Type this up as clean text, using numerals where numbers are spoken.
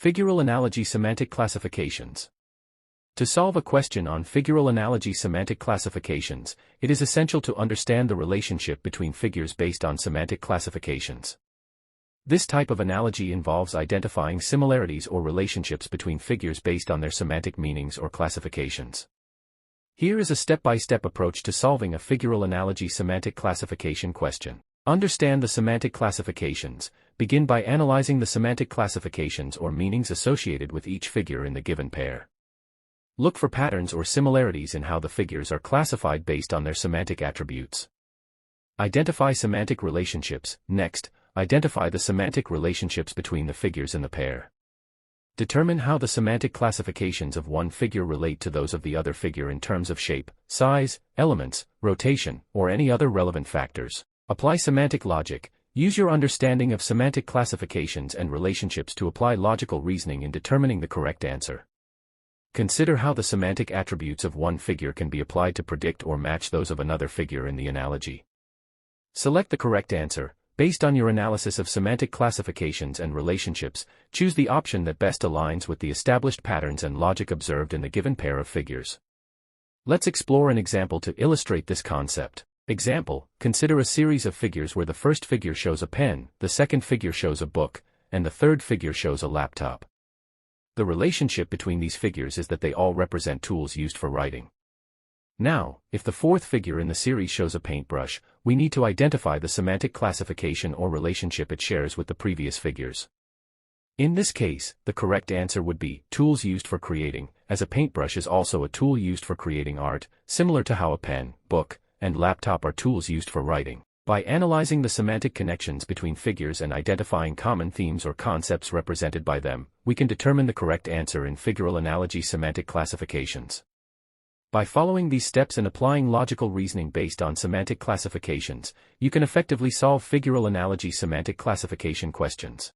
Figural Analogy Semantic Classifications. To solve a question on figural analogy semantic classifications, it is essential to understand the relationship between figures based on semantic classifications. This type of analogy involves identifying similarities or relationships between figures based on their semantic meanings or classifications. Here is a step-by-step approach to solving a figural analogy semantic classification question. Understand the semantic classifications. Begin by analyzing the semantic classifications or meanings associated with each figure in the given pair. Look for patterns or similarities in how the figures are classified based on their semantic attributes. Identify semantic relationships. Next, identify the semantic relationships between the figures in the pair. Determine how the semantic classifications of one figure relate to those of the other figure in terms of shape, size, elements, rotation, or any other relevant factors. Apply semantic logic. Use your understanding of semantic classifications and relationships to apply logical reasoning in determining the correct answer. Consider how the semantic attributes of one figure can be applied to predict or match those of another figure in the analogy. Select the correct answer. Based on your analysis of semantic classifications and relationships, choose the option that best aligns with the established patterns and logic observed in the given pair of figures. Let's explore an example to illustrate this concept. Example: consider a series of figures where the first figure shows a pen, the second figure shows a book, and the third figure shows a laptop. The relationship between these figures is that they all represent tools used for writing. Now, if the fourth figure in the series shows a paintbrush, we need to identify the semantic classification or relationship it shares with the previous figures. In this case, the correct answer would be tools used for creating, as a paintbrush is also a tool used for creating art, similar to how a pen, book, and laptop are tools used for writing. By analyzing the semantic connections between figures and identifying common themes or concepts represented by them, we can determine the correct answer in figural analogy semantic classifications. By following these steps and applying logical reasoning based on semantic classifications, you can effectively solve figural analogy semantic classification questions.